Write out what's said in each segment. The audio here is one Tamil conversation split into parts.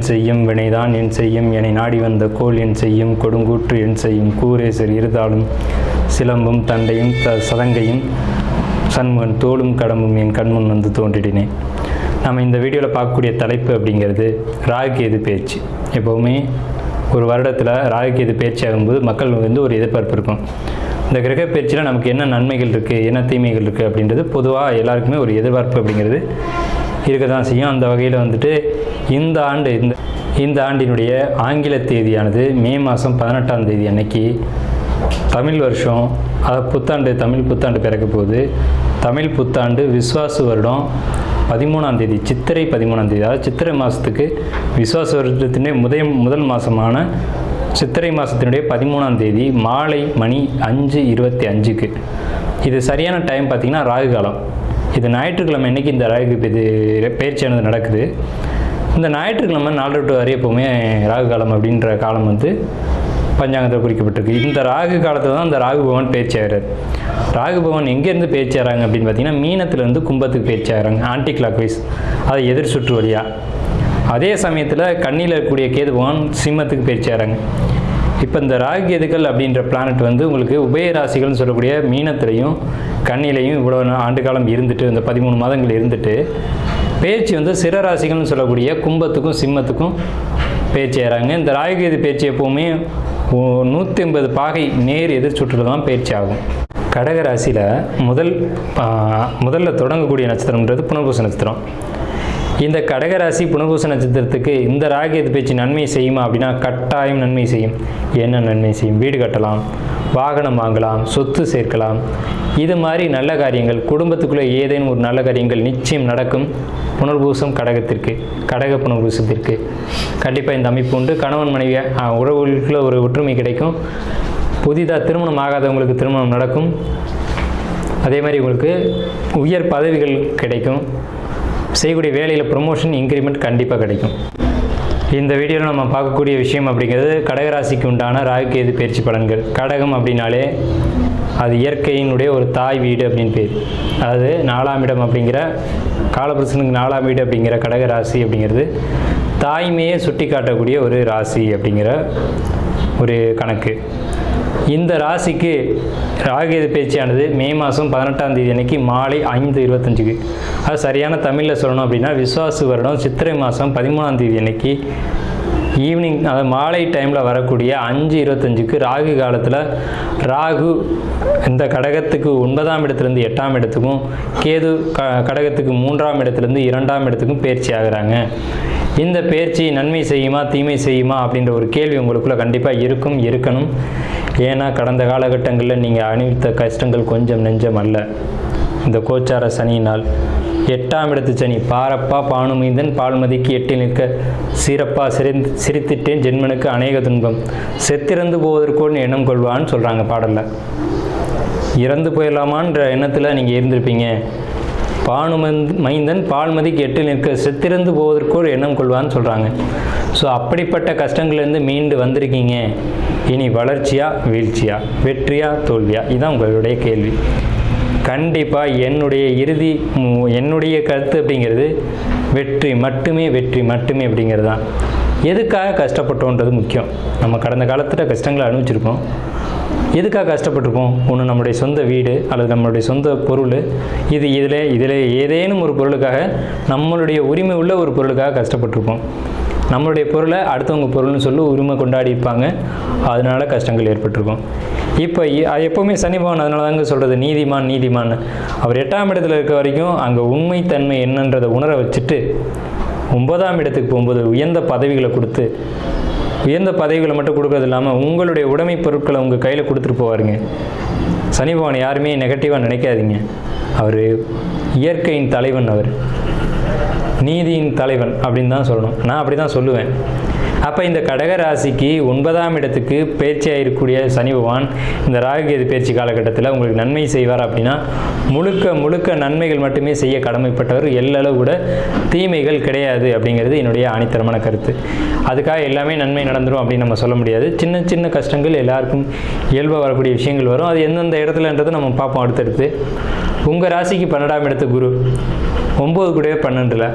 செய்யும் வினைதான் என் செய்யும் என்னை நாடி வந்த கோல் என் செய்யும் கொடுங்கூற்று என் செய்யும் கூரேசர் இருதாலும் சிலம்பும் தண்டையும் சதங்கையும் சண்முகன் தோளும் கடம்பும் என் கண்முன் வந்து தோன்றிடினேன். நம்ம இந்த வீடியோவில் பார்க்கக்கூடிய தலைப்பு அப்படிங்கிறது ராகுகேது பயிற்சி. எப்போவுமே ஒரு வருடத்தில் ராகுகேது பயிற்சி ஆகும்போது மக்கள் ஒரு எதிர்பார்ப்பு இருக்கும். இந்த கிரக பயிற்சியில் நமக்கு என்ன நன்மைகள் இருக்குது, என்ன தீமைகள் இருக்குது அப்படின்றது பொதுவாக எல்லாருக்குமே ஒரு எதிர்பார்ப்பு அப்படிங்கிறது இருக்க தான் செய்யும். அந்த வகையில் இந்த ஆண்டினுடைய ஆங்கில தேதியானது மே மாதம் 18ஆம் தேதி அன்னைக்கு தமிழ் வருஷம், அதாவது தமிழ் புத்தாண்டு பிறக்க போகுது. தமிழ் புத்தாண்டு விஸ்வாசு வருடம் 13ஆம் தேதி, சித்திரை 13ஆம் தேதி, அதாவது சித்திரை மாதத்துக்கு விஸ்வாச வருடத்தினுடைய முதல் மாதமான சித்திரை மாதத்தினுடைய 13ஆம் தேதி மாலை மணி 5:25க்கு. இது சரியான டைம் பார்த்திங்கன்னா ராகு காலம். இது ஞாயிற்றுக்கிழமை அன்றைக்கி இந்த ராகு பயிற்சியானது நடக்குது. இந்த ஞாயிற்றுக்கிழமை 4 to 6 எப்போவுமே ராகு காலம் அப்படின்ற காலம் பஞ்சாங்கத்தில் குறிக்கப்பட்டிருக்கு. இந்த ராகு காலத்தில் தான் இந்த ராகு பகவான் பயிற்சி ஆகிறார். ராகு பகவான் எங்கேருந்து பயிற்சி ஆகிறாங்க அப்படின்னு பார்த்தீங்கன்னா மீனத்திலேருந்து கும்பத்துக்கு பயிற்சி ஆகிறாங்க, ஆன்டி கிளாக் வைஸ், அதை எதிர் சுற்று வழியாக. அதே சமயத்தில் கண்ணியில் இருக்கக்கூடிய கேது பகவான் சிம்மத்துக்கு பயிற்சி ஆகிறாங்க. இப்போ இந்த ராகு கேதுக்கள் அப்படின்ற பிளானட் உங்களுக்கு உபய ராசிகள்னு சொல்லக்கூடிய மீனத்திலையும் கண்ணிலையும் இவ்வளோ ஆண்டு காலம் இருந்துட்டு, இந்த 13 மாதங்கள் இருந்துட்டு பயிற்சி சிற ராசிகள்னு சொல்லக்கூடிய கும்பத்துக்கும் சிம்மத்துக்கும் பயிற்சி ஆகிறாங்க. இந்த ராகு கேது பயிற்சி எப்போவுமே 180 பாகை நேர் எதிர் சுற்றில் தான் பயிற்சி ஆகும். கடக ராசியில் முதல்ல தொடங்கக்கூடிய நட்சத்திரம்ன்றது புனர்பூச நட்சத்திரம். இந்த கடகராசி புனர்பூச நட்சத்திரத்துக்கு இந்த ராகுகேது பயிற்சி நன்மை செய்யுமா அப்படின்னா கட்டாயம் நன்மை செய்யும். என்ன நன்மை செய்யும்? வீடு கட்டலாம், வாகனம் வாங்கலாம், சொத்து சேர்க்கலாம். இது மாதிரி நல்ல காரியங்கள், குடும்பத்துக்குள்ளே ஏதேனும் ஒரு நல்ல காரியங்கள் நிச்சயம் நடக்கும். புனர்பூசம் கடக புனர்பூசத்திற்கு கண்டிப்பாக இந்த அமைப்பு உண்டு. கணவன் மனைவி உறவுகளுக்குள்ள ஒரு ஒற்றுமை கிடைக்கும். புதிதாக திருமணம் ஆகாதவங்களுக்கு திருமணம் நடக்கும். அதே மாதிரி உங்களுக்கு உயர் பதவிகள் கிடைக்கும். செய்யக்கூடிய வேலையில் ப்ரொமோஷன், இன்க்ரிமெண்ட் கண்டிப்பாக கிடைக்கும். இந்த வீடியோவில் நம்ம பார்க்கக்கூடிய விஷயம் அப்படிங்கிறது கடகராசிக்கு உண்டான ராகுகேது பயிற்சி பலன்கள். கடகம் அப்படின்னாலே அது இயற்கையினுடைய ஒரு தாய் வீடு அப்படின்னு பேர். அதாவது 4ஆம் இடம் அப்படிங்கிற காலபுருஷனுக்கு 4ஆம் வீடு அப்படிங்கிற கடகராசி அப்படிங்கிறது தாய்மையை சுட்டி காட்டக்கூடிய ஒரு ராசி அப்படிங்கிற ஒரு கணக்கு. இந்த ராசிக்கு ராகுகேது பயிற்சியானது மே மாதம் 18ஆம் தேதி அன்னைக்கு மாலை 5:25க்கு, அது சரியான தமிழில் சொல்லணும் அப்படின்னா விஸ்வாசு வருடம் சித்திரை மாதம் 13ஆம் தேதி அன்னைக்கு ஈவினிங், அதாவது மாலை டைமில் வரக்கூடிய 5:25க்கு ராகு காலத்தில் ராகு இந்த கடகத்துக்கு 9ஆம் இடத்துலேருந்து 8ஆம் இடத்துக்கும், கேது கடகத்துக்கு 3ஆம் இடத்துலேருந்து 2ஆம் இடத்துக்கும் பயிற்சி ஆகுறாங்க. இந்த பயிற்சி நன்மை செய்யுமா தீமை செய்யுமா அப்படின்ற ஒரு கேள்வி உங்களுக்குள்ள கண்டிப்பாக இருக்கணும். ஏன்னா கடந்த காலகட்டங்களில் நீங்கள் அனுபவித்த கஷ்டங்கள் கொஞ்சம் நெஞ்சம் அல்ல. இந்த கோச்சார சனியினால் 8ஆம் இடத்து சனி பாரப்பா பானுமைந்தன் பால்மதிக்கு 8 நிற்க சிறப்பா சிரித்திட்டேன் ஜென்மனுக்கு அநேக துன்பம் செத்திறந்து போவதற்கோன்னு எண்ணம் கொள்வான்னு சொல்கிறாங்க பாடலில். இறந்து போயிடலாமான்ற எண்ணத்தில் நீங்கள் இருந்திருப்பீங்க. மைந்தன் பால்மதிக்கு 8 நிற்க செத்திறந்து போவதற்கோர் எண்ணம் கொள்வான்னு சொல்கிறாங்க. ஸோ அப்படிப்பட்ட கஷ்டங்கள்லேருந்து மீண்டு வந்திருக்கீங்க. இனி வளர்ச்சியா வீழ்ச்சியா, வெற்றியா தோல்வியா, இதுதான் உங்களுடைய கேள்வி. கண்டிப்பாக என்னுடைய கருத்து அப்படிங்கிறது வெற்றி மட்டுமே அப்படிங்கிறது தான். எதுக்காக கஷ்டப்பட்டோன்றது முக்கியம். நம்ம கடந்த காலத்தில் கஷ்டங்களை அனுபவிச்சிருக்கோம். எதுக்காக கஷ்டப்பட்டிருப்போம்? ஒன்று நம்மளுடைய சொந்த வீடு அல்லது நம்மளுடைய சொந்த பொருள், இதில் ஏதேனும் ஒரு பொருளுக்காக, நம்மளுடைய உரிமை உள்ள ஒரு பொருளுக்காக கஷ்டப்பட்டிருப்போம். நம்மளுடைய பொருளை அடுத்தவங்க பொருள்னு சொல்லி உரிமை கொண்டாடி இருப்பாங்க. அதனால கஷ்டங்கள் ஏற்பட்டிருக்கும். இப்போ எப்போவுமே சனி பகவான் அதனால தாங்க சொல்கிறது நீதிமான். அவர் 8ஆம் இடத்துல இருக்க வரைக்கும் அங்கே உண்மைத்தன்மை என்னன்றதை உணர வச்சுட்டு 9ஆம் இடத்துக்கு போகும்போது உயர்ந்த பதவிகளை கொடுத்து, உயர்ந்த பதவிகளை மட்டும் கொடுக்கறது இல்லாமல் உங்களுடைய உடைமை பொருட்களை உங்கள் கையில் கொடுத்துட்டு போவாருங்க. சனி பகவான் யாருமே நெகட்டிவாக நினைக்காதீங்க. அவர் இயற்கையின் தலைவன், அவர் நீதியின் தலைவன் அப்படின்னு தான் சொல்லணும். நான் அப்படி தான் சொல்லுவேன். அப்போ இந்த கடகராசிக்கு 9ஆம் இடத்துக்கு பயிற்சியாக இருக்கக்கூடிய சனி பகவான் இந்த ராகுகேது பயிற்சி காலகட்டத்தில் உங்களுக்கு நன்மை செய்வார் அப்படின்னா முழுக்க நன்மைகள் மட்டுமே செய்ய கடமைப்பட்டவர். எல்லளவு கூட தீமைகள் கிடையாது அப்படிங்கிறது என்னுடைய ஆணித்தரமான கருத்து. அதுக்காக எல்லாமே நன்மை நடந்துடும் அப்படின்னு நம்ம சொல்ல முடியாது. சின்ன கஷ்டங்கள் எல்லாருக்கும் இயல்பாக வரக்கூடிய விஷயங்கள் வரும். அது எந்தெந்த இடத்துலன்றதை நம்ம பார்ப்போம் அடுத்தடுத்து. உங்கள் ராசிக்கு 12ஆம் இடத்து குரு 9 கூடவே 12.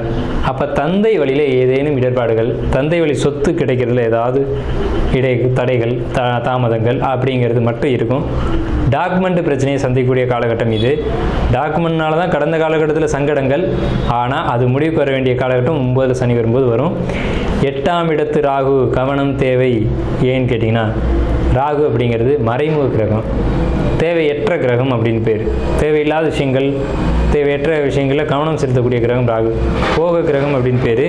அப்போ தந்தை வழியில் ஏதேனும் இடர்பாடுகள், தந்தை வழி சொத்து கிடைக்கிறதுல ஏதாவது தடைகள், தாமதங்கள் அப்படிங்கிறது மட்டும் இருக்கும். டாக்குமெண்ட் பிரச்சனையை சந்திக்கக்கூடிய காலகட்டம் இது. டாக்குமெண்ட்னால தான் கடந்த காலகட்டத்தில் சங்கடங்கள், ஆனால் அது முடிவுக்கு வர வேண்டிய காலகட்டம் 9 சனி வரும்போது வரும். 8ஆம் இடத்து ராகு கவனம் தேவை. ஏன்னு கேட்டிங்கன்னா, ராகு அப்படிங்கிறது மறைமுக கிரகம், தேவையற்ற கிரகம் அப்படின்னு பேர். தேவையில்லாத விஷயங்கள், தேவையற்ற விஷயங்களில் கவனம் செலுத்தக்கூடிய கிரகம் ராகு. போக கிரகம் அப்படின்னு பேர்.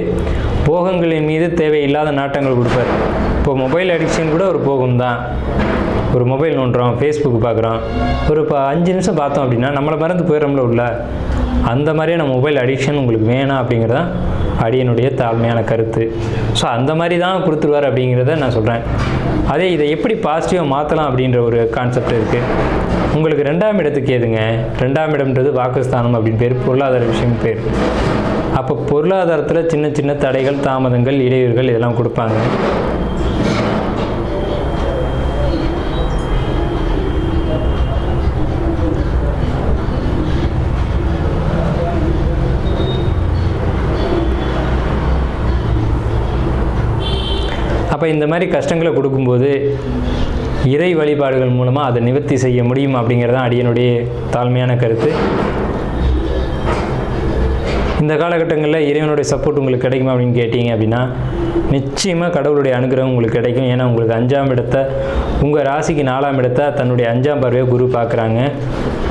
போகங்களின் மீது தேவையில்லாத நாட்டங்கள் கொடுப்பார். இப்போ மொபைல் அடிக்ஷன் கூட ஒரு போகம் தான். ஒரு மொபைல் நோண்டுறோம், ஃபேஸ்புக் பார்க்குறோம், ஒரு 5 நிமிஷம் பார்த்தோம் அப்படின்னா நம்மளை மறந்து போயிடுறோம்ல உள்ள. அந்த மாதிரியான மொபைல் அடிக்ஷன் உங்களுக்கு வேணாம் அப்படிங்கிறதான் அடியனுடைய தாழ்மையான கருத்து. ஸோ அந்த மாதிரி தான் கொடுத்துருவார் அப்படிங்கிறத நான் சொல்கிறேன். அதே இதை எப்படி பாசிட்டிவாக மாற்றலாம் அப்படின்ற ஒரு கான்செப்ட் இருக்குது. உங்களுக்கு 2ஆம் இடத்துக்கு ஏதுங்க, 2ஆம் இடம்ன்றது வாக்குஸ்தானம் அப்படின்னு பேர், பொருளாதார விஷயம் பேர். அப்போ பொருளாதாரத்தில் சின்ன சின்ன தடைகள், தாமதங்கள், இடையூறுகள் இதெல்லாம் கொடுப்பாங்க. அப்போ இந்த மாதிரி கஷ்டங்களை கொடுக்கும்போது இறை வழிபாடுகள் மூலமாக அதை நிவர்த்தி செய்ய முடியும் அப்படிங்கிறது தான் அடியனுடைய தாழ்மையான கருத்து. இந்த காலகட்டங்களில் இறைவனுடைய சப்போர்ட் உங்களுக்கு கிடைக்குமா அப்படின்னு கேட்டிங்க அப்படின்னா, நிச்சயமாக கடவுளுடைய அனுகிரகம் உங்களுக்கு கிடைக்கும். ஏன்னா உங்களுக்கு 5ஆம் இடத்தை, உங்கள் ராசிக்கு 4ஆம் இடத்தை தன்னுடைய 5ஆம் பார்வையை குரு பார்க்குறாங்க.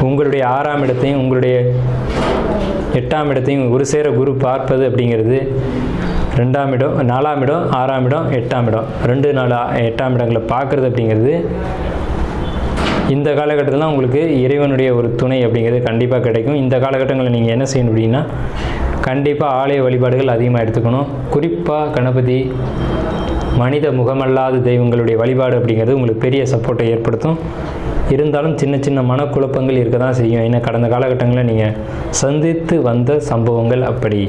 உங்களுடைய 6ஆம் இடத்தையும் உங்களுடைய 8ஆம் இடத்தையும் ஒரு சேர குரு பார்ப்பது அப்படிங்கிறது 2ஆம் இடம், 4ஆம் இடம், 6ஆம் இடம், 8ஆம் இடம், 2, 4, 8ஆம் இடங்களை பார்க்குறது அப்படிங்கிறது இந்த காலகட்டத்தில் உங்களுக்கு இறைவனுடைய ஒரு துணை அப்படிங்கிறது கண்டிப்பாக கிடைக்கும். இந்த காலகட்டங்களில் நீங்கள் என்ன செய்யணும் அப்படின்னா, கண்டிப்பாக ஆலய வழிபாடுகள் அதிகமாக எடுத்துக்கணும். குறிப்பாக கணபதி, மனித முகமல்லாத தெய்வங்களுடைய வழிபாடு அப்படிங்கிறது உங்களுக்கு பெரிய சப்போர்ட்டை ஏற்படுத்தும். இருந்தாலும் சின்ன சின்ன மனக்குழப்பங்கள் இருக்க தான் செய்யும். ஏன்னா கடந்த காலகட்டங்களில் நீங்கள் சந்தித்து வந்த சம்பவங்கள் அப்படி.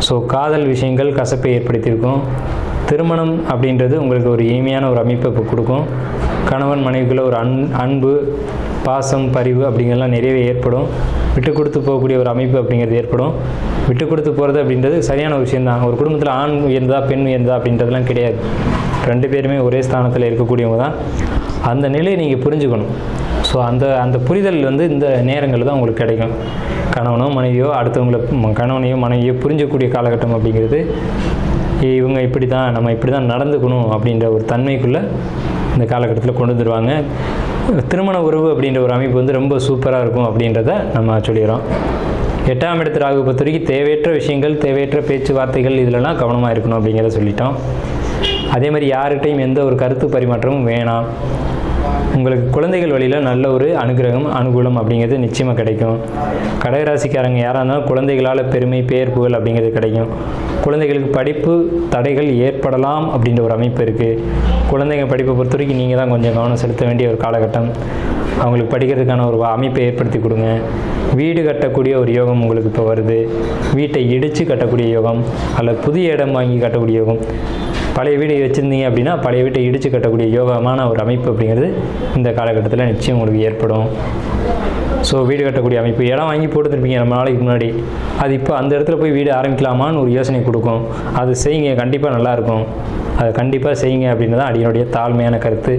ஸோ காதல் விஷயங்கள் கசப்பை ஏற்படுத்தியிருக்கும். திருமணம் அப்படின்றது உங்களுக்கு ஒரு இனிமையான ஒரு அமைப்பை இப்போ கொடுக்கும். கணவன் மனைவிக்குள்ள ஒரு அன்பு, பாசம், பரிவு அப்படிங்கிறதுலாம் நிறையவே ஏற்படும். விட்டு கொடுத்து போகக்கூடிய ஒரு அமைப்பு அப்படிங்கிறது ஏற்படும். விட்டு கொடுத்து போகிறது அப்படின்றது சரியான ஒரு விஷயந்தான். ஒரு குடும்பத்தில் ஆண் உயர்ந்தா பெண் உயர்ந்தா அப்படின்றதுலாம் கிடையாது. 2 பேருமே ஒரே ஸ்தானத்தில் இருக்கக்கூடியவங்க தான். அந்த நிலையை நீங்கள் புரிஞ்சுக்கணும். ஸோ அந்த புரிதல் இந்த நேரங்களில் தான் உங்களுக்கு கிடைக்கும். கணவனோ மனைவியோ அடுத்தவங்களை கணவனையோ மனைவியோ புரிஞ்சக்கூடிய காலகட்டம் அப்படிங்கிறது, இவங்க இப்படி தான், நம்ம இப்படி தான் நடந்துக்கணும் அப்படின்ற ஒரு தன்மைக்குள்ளே இந்த காலகட்டத்தில் கொண்டு வந்துடுவாங்க. திருமண உறவு அப்படின்ற ஒரு அமைப்பு ரொம்ப சூப்பராக இருக்கும் அப்படின்றத நம்ம சொல்லிடுறோம். 8ஆம் இடத்து ராகு பொறுத்த வரைக்கும் தேவையற்ற விஷயங்கள், தேவையற்ற பேச்சுவார்த்தைகள் இதிலலாம் கவனமாக இருக்கணும் அப்படிங்கிறத சொல்லிட்டோம். அதே மாதிரி யார்கிட்டையும் எந்த ஒரு கருத்து பரிமாற்றமும் வேணாம். உங்களுக்கு குழந்தைகள் வழியில் நல்ல ஒரு அனுகிரகம், அனுகூலம் அப்படிங்கிறது நிச்சயமாக கிடைக்கும். கடகராசிக்காரங்க யாராக இருந்தாலும் குழந்தைகளால் பெருமை, பேர், புகழ் அப்படிங்கிறது கிடைக்கும். குழந்தைகளுக்கு படிப்பு தடைகள் ஏற்படலாம் அப்படின்ற ஒரு அமைப்பு இருக்குது. குழந்தைங்க படிப்பை பொறுத்த வரைக்கும் நீங்கள் தான் கொஞ்சம் கவனம் செலுத்த வேண்டிய ஒரு காலகட்டம். அவங்களுக்கு படிக்கிறதுக்கான ஒரு அமைப்பை ஏற்படுத்தி கொடுங்க. வீடு கட்டக்கூடிய ஒரு யோகம் உங்களுக்கு இப்போ வருது. வீட்டை இடித்து கட்டக்கூடிய யோகம், அல்லது புதிய இடம் வாங்கி கட்டக்கூடிய யோகம். பழைய வீடு வச்சுருந்தீங்க அப்படின்னா பழைய வீட்டை இடித்து கட்டக்கூடிய யோகமான ஒரு அமைப்பு அப்படிங்கிறது இந்த காலகட்டத்தில் நிச்சயம் உங்களுக்கு ஏற்படும். ஸோ வீடு கட்டக்கூடிய அமைப்பு, இடம் வாங்கி போட்டுருப்பீங்க நம்ம நாளைக்கு முன்னாடி, அது இப்போ அந்த இடத்துல போய் வீடு ஆரம்பிக்கலாமான்னு ஒரு யோசனை கொடுக்கும். அது செய்யுங்க, கண்டிப்பாக நல்லாயிருக்கும். அதை கண்டிப்பாக செய்யுங்க அப்படின்னு தான் அடியனுடைய தாழ்மையான கருத்து.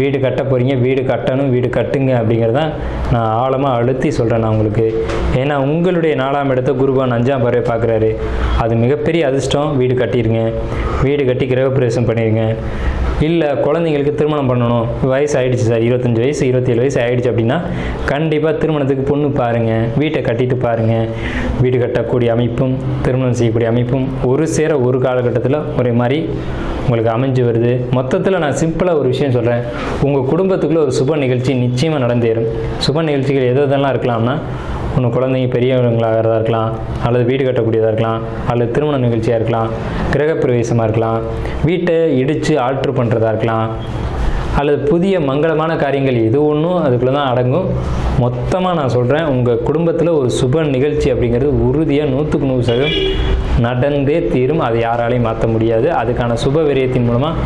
வீடு கட்ட போகிறீங்க, வீடு கட்டணும், வீடு கட்டுங்க அப்படிங்கிறதான் நான் ஆழமாக அழுத்தி சொல்கிறேன் நான் உங்களுக்கு. ஏன்னா உங்களுடைய 4ஆம் இடத்தை குருவான் 5ஆம் பார்வை பார்க்குறாரு. அது மிகப்பெரிய அதிர்ஷ்டம். வீடு கட்டிடுங்க, வீடு கட்டி கிரகப்பிரவேசம் பண்ணிடுங்க. இல்லை குழந்தைங்களுக்கு திருமணம் பண்ணணும், வயசு ஆகிடுச்சு சார், 25 வயசு 27 வயசு ஆகிடுச்சு அப்படின்னா கண்டிப்பாக திருமணத்துக்கு பொண்ணு பாருங்கள், வீட்டை கட்டிட்டு பாருங்கள். வீடு கட்டக்கூடிய அமைப்பும் திருமணம் செய்யக்கூடிய அமைப்பும் ஒரு சேர ஒரு காலகட்டத்தில் ஒரே மாதிரி உங்களுக்கு அமைஞ்சு வருது. மொத்தத்தில் நான் சிம்பிளாக ஒரு விஷயம் சொல்கிறேன். உங்கள் குடும்பத்துக்குள்ளே ஒரு சுப நிகழ்ச்சி நிச்சயமாக நடந்தேறும். சுப நிகழ்ச்சிகள் எதெல்லாம் இருக்கலாம்னா, ஒன்று குழந்தைங்க பெரியவங்களாகிறதா இருக்கலாம், அல்லது வீடு கட்டக்கூடியதாக இருக்கலாம், அல்லது திருமண நிகழ்ச்சியாக இருக்கலாம், கிரகப்பிரவேசமாக இருக்கலாம், வீட்டை இடித்து ஆல்ட்ரு பண்ணுறதா இருக்கலாம், அல்லது புதிய மங்களமான காரியங்கள் இது ஒன்றும் அதுக்குள்ளே தான் அடங்கும். மொத்தமாக நான் சொல்கிறேன், உங்கள் குடும்பத்தில் ஒரு சுப நிகழ்ச்சி அப்படிங்கிறது உறுதியாக 100க்கு 100% நடந்தே தீரும். அதை யாராலையும் மாற்ற முடியாது. அதுக்கான சுப விரயத்தின் மூலமாக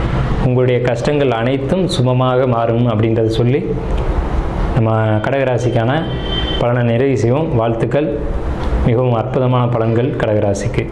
உங்களுடைய கஷ்டங்கள் அனைத்தும் சுபமாக மாறும் அப்படின்றத சொல்லி நம்ம கடகராசிக்கான பலனை நிறைவு செய்வோம். வாழ்த்துக்கள். மிகவும் அற்புதமான பலன்கள் கடகராசிக்கு.